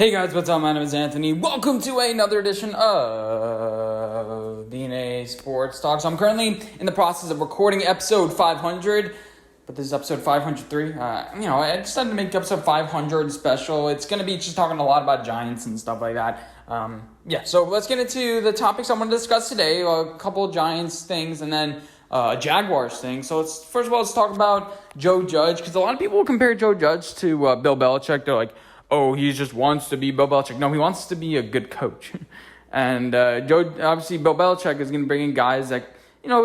Hey guys, what's up? My name is Anthony. Welcome to another edition of DNA Sports Talk. So I'm currently in the process of recording episode 500, but this is episode 503. I decided to make episode 500 special. It's going to be just talking a lot about Giants and stuff like that. So let's get into the topics I'm going to discuss today. A couple of Giants things and then a Jaguars thing. So first of all, let's talk about Joe Judge, because a lot of people will compare Joe Judge to Bill Belichick. They're like, oh, he just wants to be Bill Belichick. No, he wants to be a good coach. And obviously, Bill Belichick is going to bring in guys that,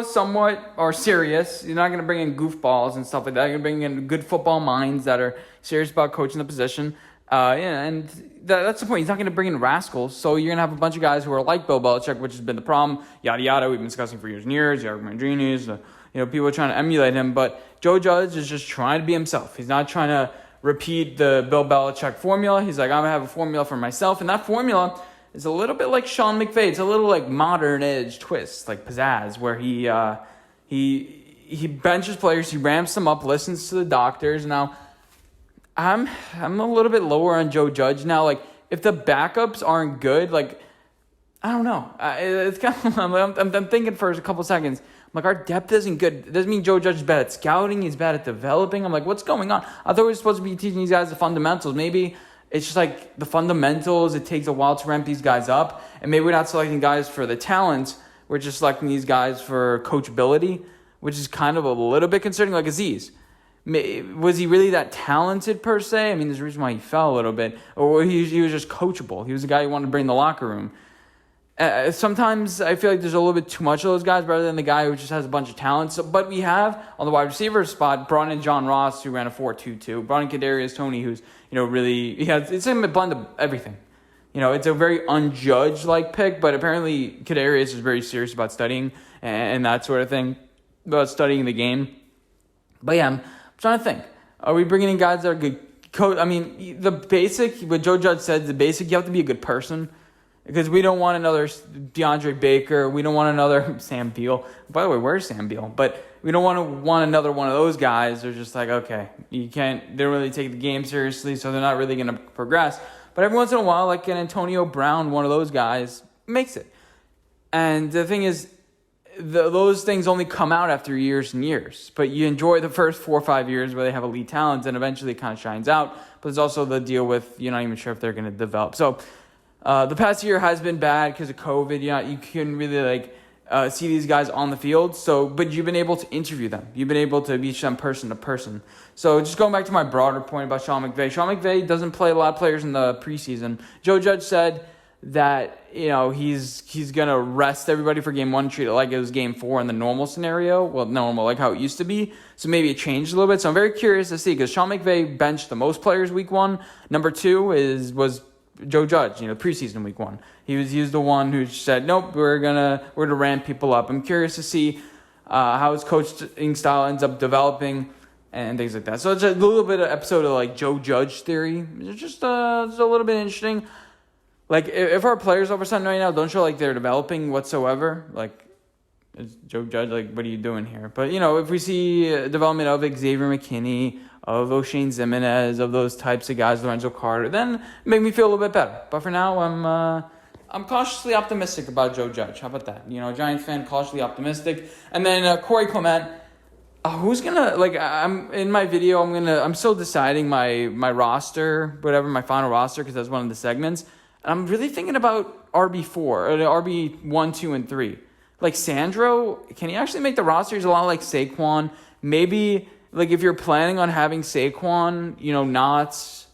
somewhat are serious. You're not going to bring in goofballs and stuff like that. You're going to bring in good football minds that are serious about coaching the position. That's the point. He's not going to bring in rascals. So you're going to have a bunch of guys who are like Bill Belichick, which has been the problem. Yada, yada. We've been discussing for years and years. Yada, Mandrinis, people are trying to emulate him. But Joe Judge is just trying to be himself. He's not trying to repeat the Bill Belichick formula. He's like, I'm going to have a formula for myself. And that formula is a little bit like Sean McVay. It's a little like modern edge twist, like pizzazz, where he benches players, he ramps them up, listens to the doctors. Now, I'm a little bit lower on Joe Judge now. Like, if the backups aren't good, like, I don't know. It's kind of, I'm thinking for a couple seconds. I'm like, our depth isn't good. It doesn't mean Joe Judge is bad at scouting. He's bad at developing. I'm like, what's going on? I thought we were supposed to be teaching these guys the fundamentals. Maybe it's just like the fundamentals. It takes a while to ramp these guys up. And maybe we're not selecting guys for the talents. We're just selecting these guys for coachability, which is kind of a little bit concerning. Like Aziz. Was he really that talented per se? I mean, there's a reason why he fell a little bit. Or he was just coachable. He was a guy you wanted to bring in the locker room. Sometimes I feel like there's a little bit too much of those guys rather than the guy who just has a bunch of talents. But we have, on the wide receiver spot, brought in John Ross, who ran a 4.22. Brought in Kadarius Toney, who's, it's a blend of everything. It's a very unjudged-like pick, but apparently Kadarius is very serious about studying and that sort of thing, about studying the game. But yeah, I'm trying to think. Are we bringing in guys that are good coach? I mean, the basic, what Joe Judge said, the basic, you have to be a good person. Because we don't want another DeAndre Baker. We don't want another Sam Beal. By the way, where's Sam Beal? But we don't want another one of those guys. They're just like, okay, they don't really take the game seriously, so they're not really going to progress. But every once in a while, like an Antonio Brown, one of those guys, makes it. And the thing is, those things only come out after years and years. But you enjoy the first 4 or 5 years where they have elite talent, and eventually it kind of shines out. But there's also the deal with you're not even sure if they're going to develop. So the past year has been bad because of COVID. You couldn't really see these guys on the field. But you've been able to interview them. You've been able to reach them person to person. So just going back to my broader point about Sean McVay. Sean McVay doesn't play a lot of players in the preseason. Joe Judge said that he's gonna rest everybody for game 1, treat it like it was game 4 in the normal scenario. Well, normal like how it used to be. So maybe it changed a little bit. So I'm very curious to see, because Sean McVay benched the most players week 1. Number 2 was Joe Judge, preseason week 1. He was the one who said, nope, we're gonna ramp people up. I'm curious to see how his coaching style ends up developing and things like that. So it's a little bit of episode of like Joe Judge theory. It's just a little bit interesting. Like if our players all of a sudden right now don't show like they're developing whatsoever, like is Joe Judge, like what are you doing here? But if we see development of Xavier McKinney, of O'Shane Zimenez, of those types of guys, Lorenzo Carter, then make me feel a little bit better. But for now, I'm cautiously optimistic about Joe Judge. How about that? Giants fan, cautiously optimistic. And then Corey Clement, who's gonna I'm in my video. I'm still deciding my roster, whatever my final roster, because that's one of the segments. And I'm really thinking about RB4 or RB 1, 2, and 3. Like Sandro, can he actually make the roster? He's a lot like Saquon. Maybe. Like, if you're planning on having Saquon, not,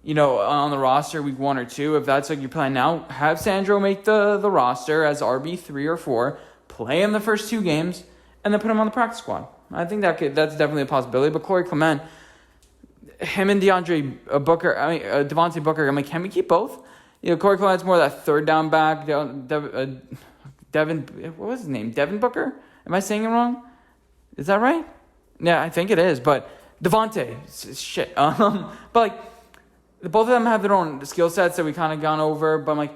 on the roster week 1 or 2, if that's like your plan now, have Sandro make the roster as RB3 or 4, play him the first 2 games, and then put him on the practice squad. I think that's definitely a possibility. But Corey Clement, him and Devontae Booker, can we keep both? Corey Clement's more that third down back. Devin, what was his name? Devin Booker? Am I saying it wrong? Is that right? Yeah, I think it is, but Devontae, shit. But both of them have their own skill sets that we kind of gone over. But I'm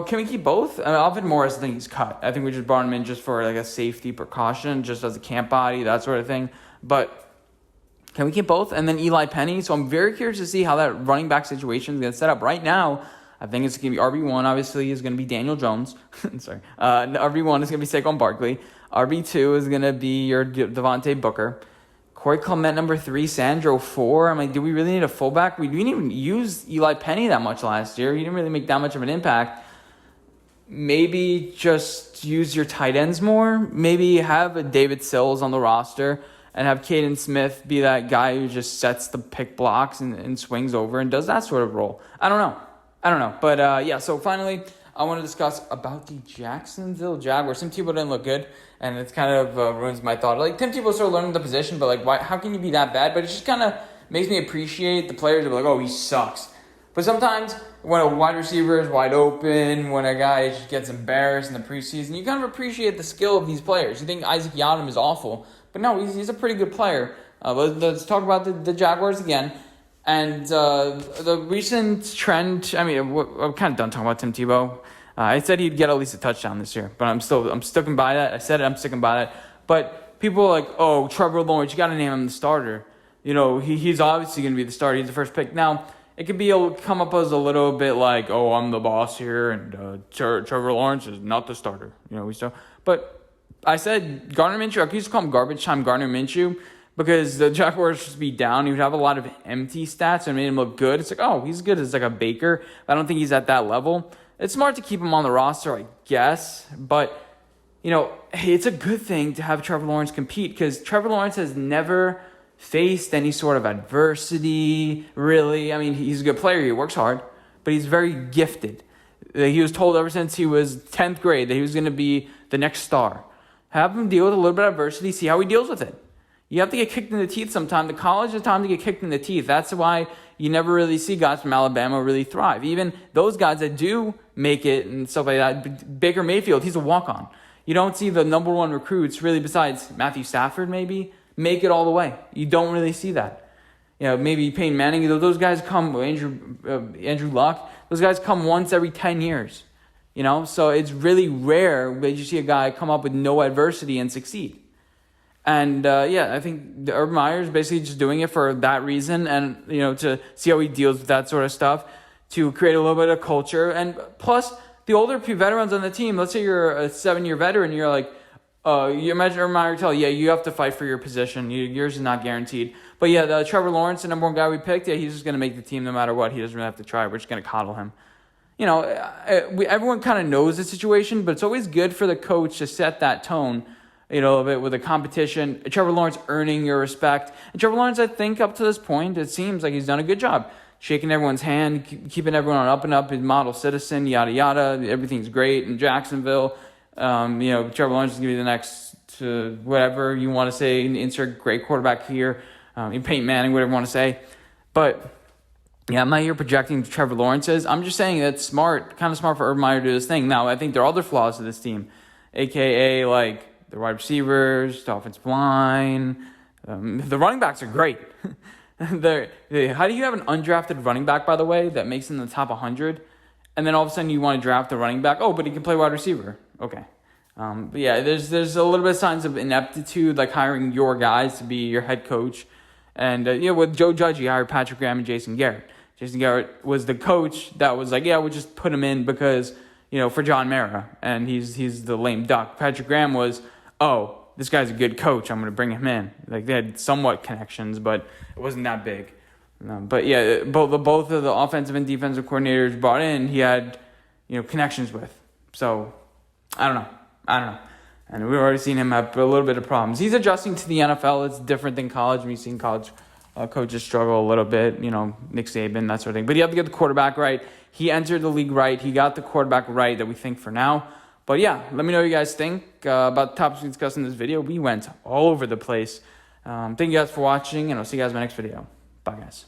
can we keep both? Alfred Morris, I think he's cut. I think we just brought him in just for a safety precaution, just as a camp body, that sort of thing. But Can we keep both? And then Eli Penny. So I'm very curious to see how that running back situation is going to set up. Right now, I think it's going to be RB1, obviously, is going to be Daniel Jones. Sorry. RB1 is going to be Saquon Barkley. RB2 is going to be your Devontae Booker. Corey Clement, number 3. Sandro, 4. I'm like, do we really need a fullback? We didn't even use Eli Penny that much last year. He didn't really make that much of an impact. Maybe just use your tight ends more. Maybe have a David Sills on the roster and have Caden Smith be that guy who just sets the pick blocks and swings over and does that sort of role. I don't know. But, yeah, so finally, I want to discuss about the Jacksonville Jaguars. Tim Tebow didn't look good, and it kind of ruins my thought. Like, Tim Tebow sort of learning the position, but, like, how can you be that bad? But it just kind of makes me appreciate the players that are like, oh, he sucks. But sometimes when a wide receiver is wide open, when a guy just gets embarrassed in the preseason, you kind of appreciate the skill of these players. You think Isaac Yiadom is awful, but no, he's a pretty good player. Let's talk about the Jaguars again. And the recent trend, I mean, I'm kind of done talking about Tim Tebow. I said he'd get at least a touchdown this year, but I'm sticking by that. I said it, I'm sticking by that. But people are like, oh, Trevor Lawrence, you got to name him the starter. You know, he's obviously going to be the starter. He's the first pick. Now, it could come up as a little bit like, oh, I'm the boss here, and Trevor Lawrence is not the starter. You know, but I said Gardner Minshew. I could just call him garbage time Gardner Minshew because the Jaguars should be down. He would have a lot of empty stats and made him look good. It's like, oh, he's good as like a Baker. I don't think he's at that level. It's smart to keep him on the roster, I guess, but you know, it's a good thing to have Trevor Lawrence compete because Trevor Lawrence has never faced any sort of adversity, really. I mean, he's a good player. He works hard, but he's very gifted. He was told ever since he was 10th grade that he was going to be the next star. Have him deal with a little bit of adversity, see how he deals with it. You have to get kicked in the teeth sometime. The college is time to get kicked in the teeth. That's why you never really see guys from Alabama really thrive. Even those guys that do make it and stuff like that, Baker Mayfield, he's a walk-on. You don't see the number one recruits, really, besides Matthew Stafford maybe, make it all the way. You don't really see that. You know, maybe Peyton Manning, those guys come, Andrew Luck, those guys come once every 10 years. You know, so it's really rare that you see a guy come up with no adversity and succeed. And, I think Urban Meyer is basically just doing it for that reason and, you know, to see how he deals with that sort of stuff, to create a little bit of culture. And plus, the older veterans on the team, let's say you're a 7-year veteran, you're like, you imagine Urban Meyer tell you, yeah, you have to fight for your position. Yours is not guaranteed. But yeah, the Trevor Lawrence, the number one guy we picked, yeah, he's just going to make the team no matter what. He doesn't really have to try. We're just going to coddle him. You know, everyone kind of knows the situation, but it's always good for the coach to set that tone, you know, a bit with a competition. Trevor Lawrence earning your respect. And Trevor Lawrence, I think up to this point, it seems like he's done a good job. Shaking everyone's hand, keeping everyone on up and up, his model citizen, yada, yada. Everything's great in Jacksonville. Trevor Lawrence is going to be the next whatever you want to say, insert great quarterback here. Peyton Manning, whatever you want to say. But, yeah, I'm not here projecting Trevor Lawrence is. I'm just saying that's smart, kind of smart for Urban Meyer to do this thing. Now, I think there are other flaws to this team, a.k.a. like the wide receivers, the offensive line. The running backs are great. How do you have an undrafted running back, by the way, that makes it in the top 100, and then all of a sudden you want to draft a running back? Oh, but he can play wide receiver. Okay. But yeah, there's a little bit of signs of ineptitude, like hiring your guys to be your head coach. And, with Joe Judge, you hired Patrick Graham and Jason Garrett. Jason Garrett was the coach that was like, yeah, we'll just put him in because, for John Mara, and he's the lame duck. Patrick Graham was, oh, this guy's a good coach, I'm going to bring him in. Like, they had somewhat connections, but it wasn't that big. But yeah, both of the offensive and defensive coordinators brought in, he had, connections with. So, I don't know. And we've already seen him have a little bit of problems. He's adjusting to the NFL. It's different than college. We've seen college coaches struggle a little bit, Nick Saban, that sort of thing. But you have to get the quarterback right. He entered the league right. He got the quarterback right that we think for now. But yeah, let me know what you guys think about the topics we discussed in this video. We went all over the place. Thank you guys for watching, and I'll see you guys in my next video. Bye, guys.